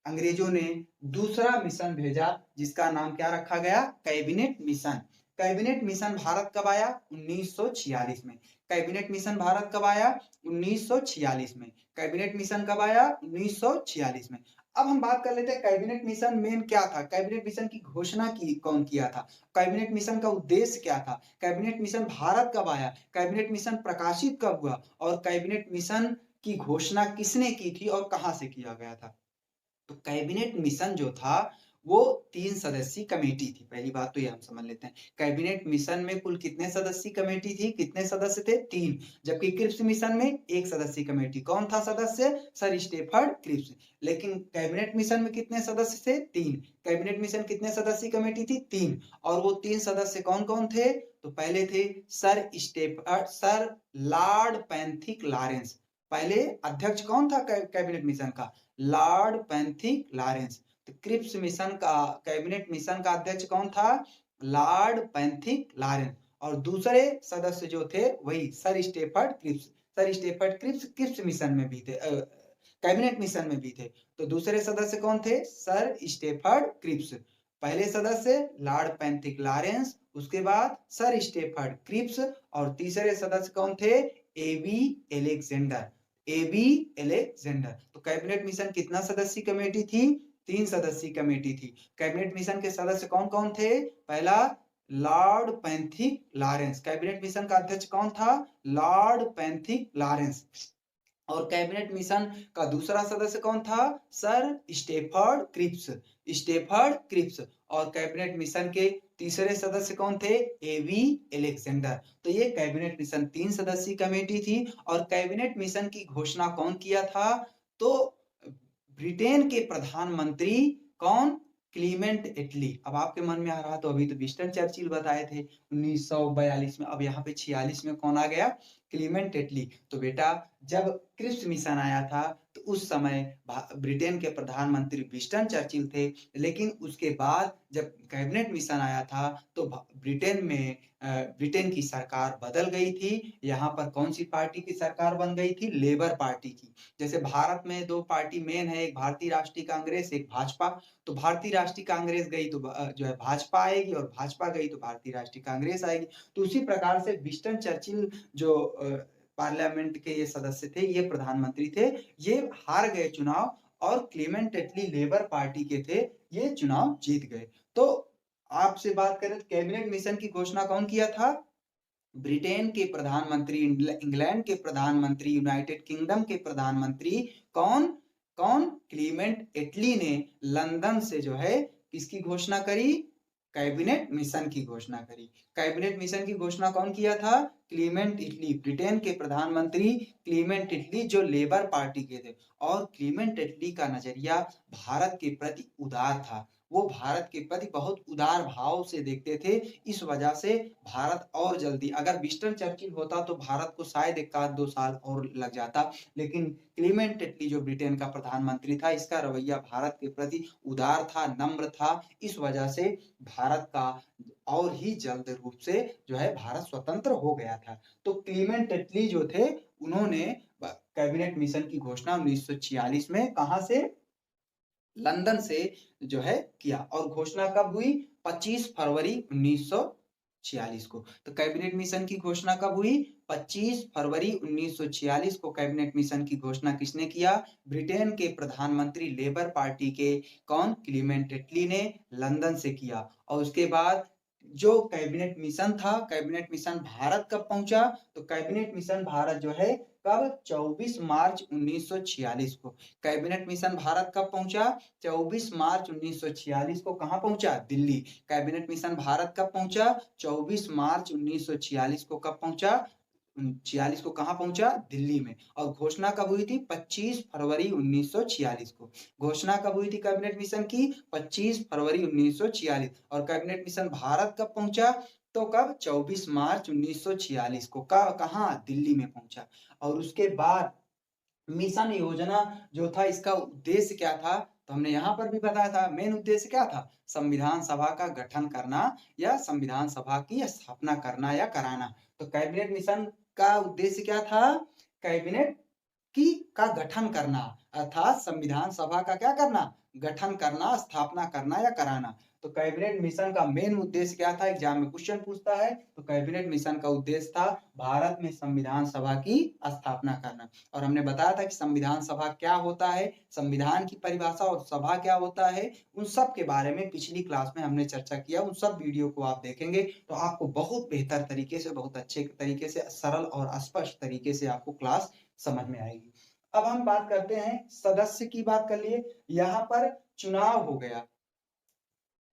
अंग्रेजों ने दूसरा मिशन भेजा जिसका नाम क्या रखा गया? Cabinet mission. Cabinet mission Bharat कब आया? 1946 में। कैबिनेट मिशन भारत कब आया? 1946 में। कैबिनेट मिशन कब आया? 1946 में। अब हम बात कर लेते हैं कैबिनेट मिशन मेन क्या था? कैबिनेट मिशन की घोषणा की कौन किया था? कैबिनेट मिशन का उद्देश्य क्या था? कैबिनेट मिशन भारत कब आया? कैबिनेट मिशन प्रकाशित कब हुआ? और कैबिनेट मिशन की घोषणा किसने की थी और कहां से किया गया था? तो कैबिनेट मिशन जो था वो 3 सदस्यीय कमेटी थी। पहली बात तो ये हम समझ लेते हैं। कैबिनेट मिशन में कुल कितने सदस्यीय कमेटी थी? कितने सदस्य थे? 3। जबकि क्रिप्स मिशन में 1 सदस्यीय कमेटी। कौन था सदस्य? Sir Stafford Cripps. लेकिन कैबिनेट मिशन में कितने सदस्य थे? 3। कैबिनेट मिशन कितने सदस्यीय कमेटी थी? 3। और वो 3 सदस्य कौन-कौन थे? तो पहले थे सर लॉर्ड पैंथिक लॉरेंस। पहले अध्यक्ष कौन था कैबिनेट मिशन का? Lord Pethick Lawrence. तो क्रिप्स मिशन का कैबिनेट मिशन का अध्यक्ष कौन था? Lord Pethick Lawrence. और दूसरे सदस्य जो थे वही sir Stafford Cripps. Sir Stafford Cripps Cripps mission में भी थे, कैबिनेट मिशन में भी थे। तो दूसरे सदस्य कौन थे? Sir Stafford Cripps. पहले सदस्य लॉर्ड पैंथिक लॉरेंस, उसके बाद सर स्टेफर्ड क्रिप्स, और तीसरे सदस्य कौन थे? A B Alexander. A B Alexander. तो कैबिनेट मिशन कितना सदस्यीय कमेटी थी? 3 सदस्यीय कमेटी थी। कैबिनेट मिशन के सदस्य कौन-कौन थे? पहला lord Pethick Lawrence. Cabinet mission का अध्यक्ष कौन था? Lord Pethick Lawrence. और कैबिनेट मिशन का दूसरा सदस्य कौन था? Sir Stafford Cripps. Stafford Cripps. और कैबिनेट मिशन के तीसरे सदस्य कौन थे? A V Alexander. तो ये कैबिनेट मिशन 3 सदस्यीय कमेटी थी। और कैबिनेट मिशन की घोषणा कौन किया था? तो ब्रिटेन के प्रधानमंत्री कौन? क्लीमेंट एटली। अब आपके मन में आ रहा तो अभी तो विंस्टन चर्चिल बताए थे 1942 में, अब यहाँ पे 46 में कौन आ गया? क्लीमेंट एटली। तो बेटा जब क्रिप्स मिशन आया था तो उस समय ब्रिटेन के प्रधानमंत्री विंस्टन चर्चिल थे। लेकिन उसके बाद जब कैबिनेट मिशन आया था तो ब्रिटेन में ब्रिटेन की सरकार बदल गई थी। यहाँ पर कौन सी पार्टी की सरकार बन गई थी? लेबर पार्टी की। जैसे भारत में 2 पार्टी मेन है, एक भारतीय राष्ट्रीय कांग्रेस, एक भाजपा। तो भारतीय राष्ट्रीय कांग्रेस गई तो जो है भाजपा आएगी, और भाजपा गई तो भारतीय राष्ट्रीय कांग्रेस आएगी। तो उसी प्रकार से विंस्टन चर्चिल जो पार्लियामेंट के ये सदस्य थे, ये प्रधानमंत्री थे, ये हार गए चुनाव, और क्लीमेंट एटली लेबर पार्टी के थे, ये चुनाव जीत गए। तो आपसे बात करें तो कैबिनेट मिशन की घोषणा कौन किया था? ब्रिटेन के प्रधानमंत्री, इंग्लैंड के प्रधानमंत्री, यूनाइटेड किंगडम के प्रधानमंत्री कौन? कौन? क्लीमेंट एटली ने लंदन से जो है किसकी घोषणा करी? कैबिनेट मिशन की घोषणा करी। कैबिनेट मिशन की घोषणा कौन किया था? Clement Italy. ब्रिटेन के प्रधानमंत्री क्लीमेंट इटली जो लेबर पार्टी के थे। और क्लीमेंट इटली का नजरिया भारत के प्रति उदार था। वो भारत के प्रति बहुत उदार भाव से देखते थे। इस वजह से भारत और जल्दी, अगर विंस्टन चर्चिल होता तो भारत को शायद 1 आध 2 साल और लग जाता। लेकिन क्लीमेंट इटली जो ब्रिटेन का प्रधानमंत्री था, इसका रवैया भारत के प्रति उदार था, नम्र था। इस वजह से भारत का और ही जल्द रूप से जो है भारत स्वतंत्र हो गया था। तो क्लीमेंट इटली जो थे उन्होंने कैबिनेट मिशन की घोषणा 1946 में कहां से? लंदन से जो है किया। और घोषणा कब हुई? 25 फरवरी 1946 को। तो कैबिनेट मिशन की घोषणा कब हुई? 25 फरवरी 1946 को कैबिनेट मिशन की घोषणा किसने किया? ब्रिटेन के प्रधानमंत्री लेबर पार्टी के कौन? क्लीमेंट एटली ने लंदन से किया। और उसके बाद जो कैबिनेट मिशन था, कैबिनेट मिशन भारत कब पहुंचा? तो कैबिनेट मिशन भारत जो है कब? 24 मार्च 1946 को। कैबिनेट मिशन भारत कब पहुंचा? 24 मार्च 1946 को। कहां पहुंचा? दिल्ली। कैबिनेट मिशन भारत कब पहुंचा? 24 मार्च 1946 को। कब पहुंचा? 46 को कहां पहुंचा? दिल्ली में। और घोषणा कब हुई थी? 25 फरवरी 1946 को। घोषणा कब हुई थी कैबिनेट मिशन की? 25 फरवरी 1946। और कैबिनेट मिशन भारत कब पहुंचा? तो कब? 24 मार्च 1946 को। कहां? दिल्ली में पहुंचा। और उसके बाद मिशन योजना जो था, इसका उद्देश्य क्या था? तो हमने यहाँ पर भी बताया था, मेन उद्देश्य क्या था? संविधान सभा का गठन करना, या संविधान सभा की स्थापना करना या कराना। तो कैबिनेट मिशन का उद्देश्य क्या था? कैबिनेट का गठन करना, अर्थात संविधान सभा का क्या करना, गठन करना, स्थापना करना या कराना। तो कैबिनेट मिशन का मेन उद्देश्य क्या था, एग्जाम में क्वेश्चन पूछता है। तो कैबिनेट मिशन का उद्देश्य था भारत में संविधान सभा की स्थापना करना। और हमने बताया था कि संविधान सभा क्या होता है, संविधान की परिभाषा और सभा क्या होता है, उन सब के बारे में पिछली क्लास में हमने चर्चा किया। उन सब वीडियो को आप देखेंगे तो आपको बहुत बेहतर तरीके से, बहुत अच्छे तरीके से, सरल और स्पष्ट तरीके से आपको क्लास समझ में आएगी। अब हम बात करते हैं सदस्य की, बात कर लिए। यहाँ पर चुनाव हो गया,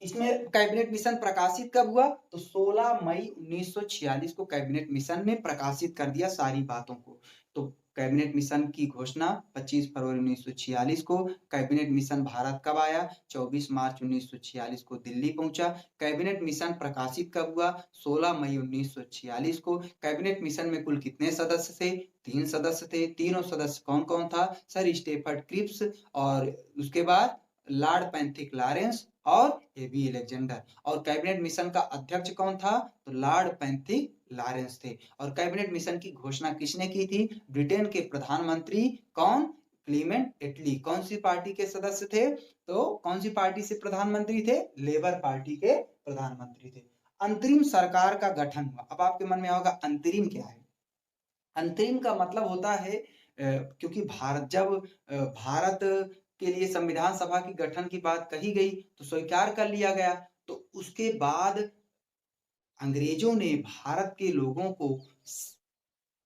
इसमें कैबिनेट मिशन प्रकाशित कब हुआ, तो 16 मई 1946 को कैबिनेट मिशन ने प्रकाशित कर दिया सारी बातों को। तो कैबिनेट मिशन की घोषणा 25 फरवरी 1946 को। कैबिनेट मिशन भारत कब आया, 24 मार्च 1946 को दिल्ली पहुंचा। कैबिनेट मिशन प्रकाशित कब हुआ, 16 मई 1946 को। कैबिनेट मिशन में कुल कितने सदस्य थे, 3 सदस्य थे। तीनों सदस्य कौन कौन था, सर स्टेफर्ड क्रिप्स, और उसके बाद लॉर्ड पैंथिक लॉरेंस और एबी अलेक्जेंडर। और कैबिनेट मिशन का अध्यक्ष कौन था, तो लॉर्ड पैंथिक लॉरेंस थे। और कैबिनेट मिशन की घोषणा किसने की थी, ब्रिटेन के प्रधानमंत्री कौन, क्लीमेंट एटली। कौन सी पार्टी के सदस्य थे, तो कौन सी पार्टी से प्रधानमंत्री थे, लेबर पार्टी के प्रधानमंत्री थे। अंतरिम सरकार का गठन हुआ। अब आपके मन में होगा अंतरिम क्या है। अंतरिम का मतलब होता है क्योंकि भारत के लिए संविधान सभा की गठन की बात कही गई तो स्वीकार कर लिया गया। तो उसके बाद अंग्रेजों ने भारत के लोगों को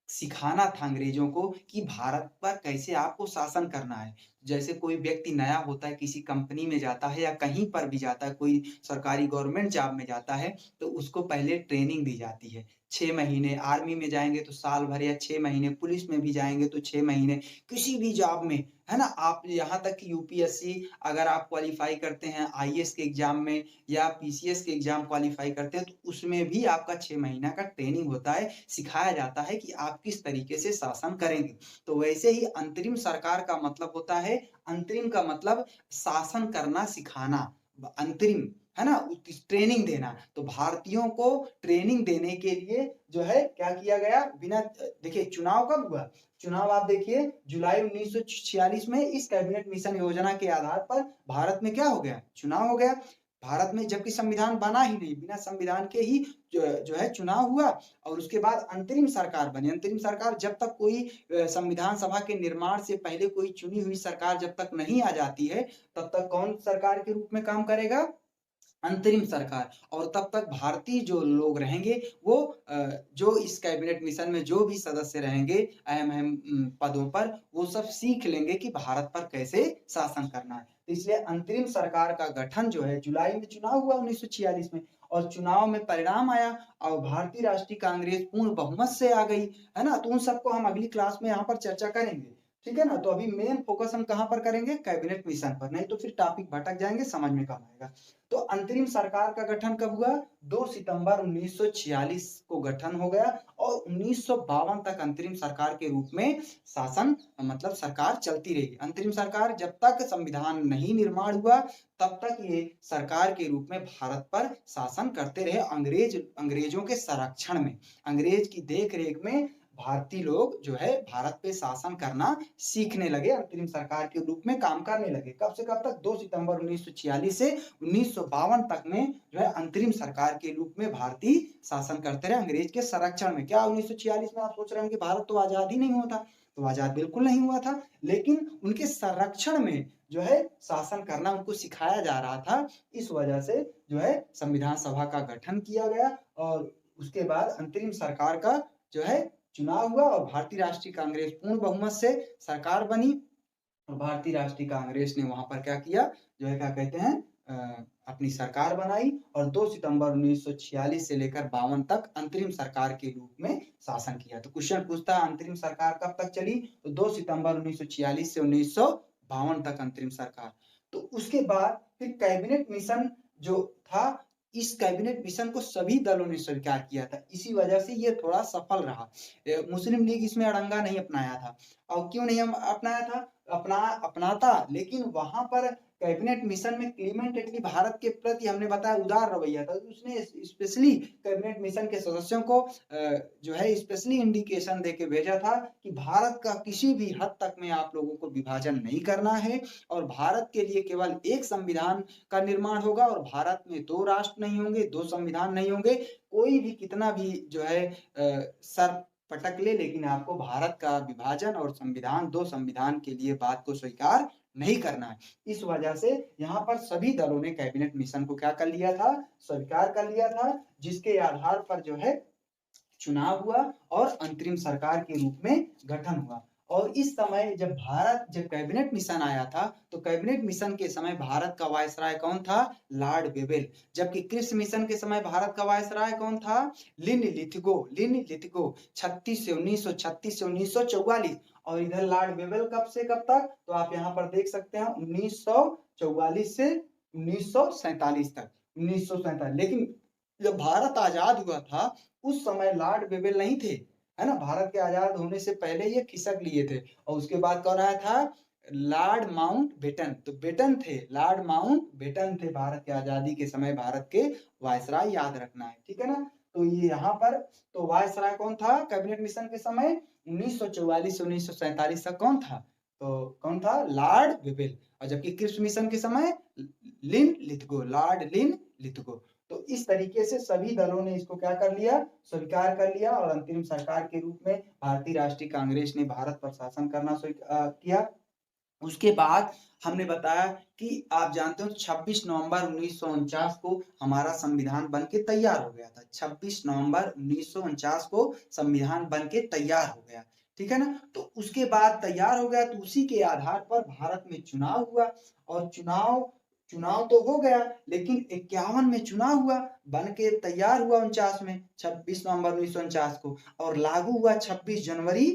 सिखाना था, अंग्रेजों को, कि भारत पर कैसे आपको शासन करना है। जैसे कोई व्यक्ति नया होता है, किसी कंपनी में जाता है या कहीं पर भी जाता है, कोई सरकारी गवर्नमेंट जॉब में जाता है, तो उसको पहले ट्रेनिंग दी जाती है। 6 महीने आर्मी में जाएंगे तो साल भर, या 6 महीने पुलिस में भी जाएंगे तो 6 महीने, किसी भी जॉब में, है ना। आप यहाँ तक कि यूपीएससी अगर आप क्वालिफाई करते हैं आईएएस के एग्जाम में, या पीसीएस के एग्जाम क्वालिफाई करते हैं, तो उसमें भी आपका 6 महीना का ट्रेनिंग होता है, सिखाया जाता है कि आप किस तरीके से शासन करेंगे। तो वैसे ही अंतरिम सरकार का मतलब होता है, अंतरिम का मतलब शासन करना, सिखाना, अंतरिम, है ना, ट्रेनिंग देना। तो भारतीयों को ट्रेनिंग देने के लिए जो है क्या किया गया, बिना देखिए चुनाव कब हुआ, चुनाव आप देखिए जुलाई 1946 में इस कैबिनेट मिशन योजना के आधार पर भारत में क्या हो गया, चुनाव हो गया। भारत में जबकि संविधान बना ही नहीं, बिना संविधान के ही जो है चुनाव हुआ। और उसके बाद अंतरिम सरकार बनी। अंतरिम सरकार जब तक कोई संविधान सभा के निर्माण से पहले कोई चुनी हुई सरकार जब तक नहीं आ जाती है, तब तक कौन सरकार के रूप में काम करेगा, अंतरिम सरकार। और तब तक भारतीय जो लोग रहेंगे वो जो इस कैबिनेट मिशन में जो भी सदस्य रहेंगे अहम अहम पदों पर, वो सब सीख लेंगे कि भारत पर कैसे शासन करना है। तो इसलिए अंतरिम सरकार का गठन जो है, जुलाई में चुनाव हुआ 1946 में, और चुनाव में परिणाम आया और भारतीय राष्ट्रीय कांग्रेस पूर्ण बहुमत से आ गई, है ना। तो उन सबको हम अगली क्लास में यहाँ पर चर्चा करेंगे, ठीक है ना। तो अभी मेन फोकस हम कहाँ पर करेंगे, कैबिनेट मिशन पर, नहीं तो फिर टॉपिक भटक जाएंगे, समझ में कम आएगा। तो अंतरिम सरकार का गठन कब हुआ, 2 सितंबर 1946 को गठन हो गया, और 1952 तक अंतरिम सरकार के रूप में शासन, मतलब सरकार चलती रही। अंतरिम सरकार जब तक संविधान नहीं निर्माण हुआ तब तक ये सरकार के रूप में भारत पर शासन करते रहे, अंग्रेजों के संरक्षण में, अंग्रेज की देख रेख में भारतीय लोग जो है भारत पे शासन करना सीखने लगे, अंतरिम सरकार के रूप में काम करने लगे। कब से कब तक, 2 सितंबर 1946 से 1952 तक में जो है अंतरिम सरकार के रूप में भारतीय शासन करते रहे अंग्रेज के संरक्षण में। क्या 1946 में आप सोच रहे हैं कि भारत तो आजाद ही नहीं हुआ था, तो आजाद बिल्कुल नहीं हुआ था, लेकिन उनके संरक्षण में जो है शासन करना उनको सिखाया जा रहा था। इस वजह से जो है संविधान सभा का गठन किया गया, और उसके बाद अंतरिम सरकार का जो है चुनाव हुआ, और भारतीय राष्ट्रीय कांग्रेस पूर्ण बहुमत से सरकार बनी। और भारतीय राष्ट्रीय कांग्रेस ने वहां पर क्या किया, जो है क्या कहते हैं, अपनी सरकार बनाई, और 2 सितंबर 1946 से लेकर 52 तक अंतरिम सरकार के रूप में शासन किया। तो क्वेश्चन पूछता है अंतरिम सरकार कब तक चली, तो 2 सितंबर 1946 से 1952 तक अंतरिम सरकार। तो उसके बाद फिर कैबिनेट मिशन जो था, इस कैबिनेट मिशन को सभी दलों ने स्वीकार किया था, इसी वजह से ये थोड़ा सफल रहा। मुस्लिम लीग इसमें अड़ंगा नहीं अपनाया था। और क्यों नहीं हम अपनाया था, अपनाता, लेकिन वहां पर कैबिनेट मिशन में क्लीमेंट एटली भारत के प्रति हमने बताया उदार रवैया था। उसने स्पेशली कैबिनेट मिशन के सदस्यों को जो है स्पेशली इंडिकेशन देके भेजा था कि भारत का किसी भी हद तक में आप लोगों को विभाजन नहीं करना है और भारत के लिए केवल एक संविधान का निर्माण होगा और भारत में 2 राष्ट्र नहीं होंगे, 2 संविधान नहीं होंगे। कोई भी कितना भी जो है सर पटक ले, लेकिन आपको भारत का विभाजन और संविधान 2 संविधान के लिए बात को स्वीकार नहीं करना है। इस वजह से यहाँ पर सभी दलों ने कैबिनेट मिशन को क्या कर लिया था, स्वीकार कर लिया था, जिसके आधार पर जो है चुनाव हुआ और अंतरिम सरकार के रूप में गठन हुआ। और इस समय जब कैबिनेट मिशन आया था, तो कैबिनेट मिशन के समय भारत का वायसराय कौन था, लॉर्ड वेवेल। जबकि क्रिप्स मिशन के समय भारत का वायसराय कौन था, लिन लिथगो। 1936 से 1944। और इधर लॉर्ड वेवेल कब से कब तक, तो आप यहाँ पर देख सकते हैं 1944 से 1947 तक। 1947, लेकिन जब भारत आजाद हुआ था उस समय लॉर्ड वेवेल नहीं थे, है ना। भारत के आजाद होने से पहले ये खिसक लिए थे। और उसके बाद कौन आया था, लॉर्ड माउंटबेटन। तो बेटन थे, लॉर्ड माउंटबेटन थे भारत की आजादी के समय भारत के वायसराय, याद रखना है, ठीक है ना। तो ये यहाँ पर तो वायसराय कौन था कैबिनेट मिशन के समय, 1944 से 1947 तक कौन था, तो कौन था, लॉर्ड वेवेल। और जबकि क्रिप्स मिशन के समय लिन लिथगो, लॉर्ड लिन लिथगो। तो इस तरीके से सभी दलों ने इसको क्या कर लिया, स्वीकार कर लिया और अंतरिम सरकार के रूप में भारतीय राष्ट्रीय कांग्रेस ने भारत पर शासन करना किया। उसके बाद हमने बताया कि आप जानते हो 26 नवंबर 1949 को हमारा संविधान बन के तैयार हो गया था। 26 नवंबर 1949 को संविधान बन के तैयार हो गया, ठीक है ना। तो उसके बाद तैयार हो गया, तो उसी के आधार पर भारत में चुनाव हुआ। और चुनाव तो हो गया, लेकिन 51 में चुनाव हुआ, बन के तैयार हुआ 49 में, 26 नवंबर 1949 को, और लागू हुआ 26 जनवरी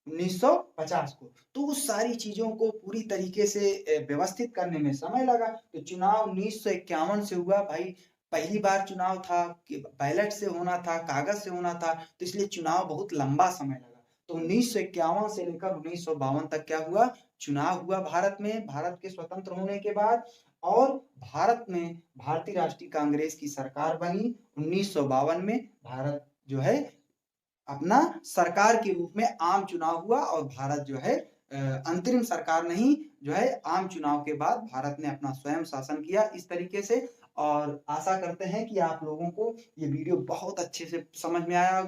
1950 को। तो उस सारी चीजों को पूरी तरीके से व्यवस्थित करने में समय लगा। तो चुनाव 1951 से हुआ भाई, पहली बार चुनाव था कि बैलेट से होना था, कागज से होना था, तो इसलिए चुनाव बहुत लंबा समय लगा। तो 1951 से लेकर 1952 तक क्या हुआ, चुनाव हुआ भारत में, भारत के स्वतंत्र होने के बाद। और भारत में भारतीय राष्ट्रीय कांग्रेस की सरकार बनी। 1952 में भारत जो है अपना सरकार के रूप में आम चुनाव हुआ और भारत जो है अंतरिम सरकार नहीं, जो है आम चुनाव के बाद भारत ने अपना स्वयं शासन किया इस तरीके से। और आशा करते हैं कि आप लोगों को ये वीडियो बहुत अच्छे से समझ में आया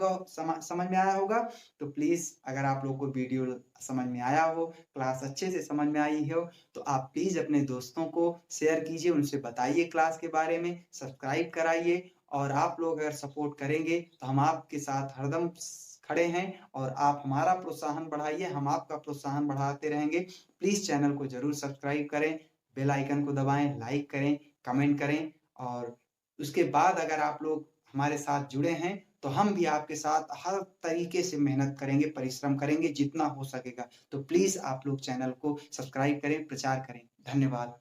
होगा। तो प्लीज अगर आप लोगों को वीडियो समझ में आया हो, क्लास अच्छे से समझ में आई हो, तो आप प्लीज अपने दोस्तों को शेयर कीजिए, उनसे बताइए क्लास के बारे में, सब्सक्राइब कराइए। और आप लोग अगर सपोर्ट करेंगे तो हम आपके साथ हरदम खड़े हैं और आप हमारा प्रोत्साहन बढ़ाइए, हम आपका प्रोत्साहन बढ़ाते रहेंगे। प्लीज चैनल को जरूर सब्सक्राइब करें, बेल आइकन को दबाएं, लाइक करें, कमेंट करें। और उसके बाद अगर आप लोग हमारे साथ जुड़े हैं तो हम भी आपके साथ हर तरीके से मेहनत करेंगे, परिश्रम करेंगे जितना हो सकेगा। तो प्लीज आप लोग चैनल को सब्सक्राइब करें, प्रचार करें। धन्यवाद।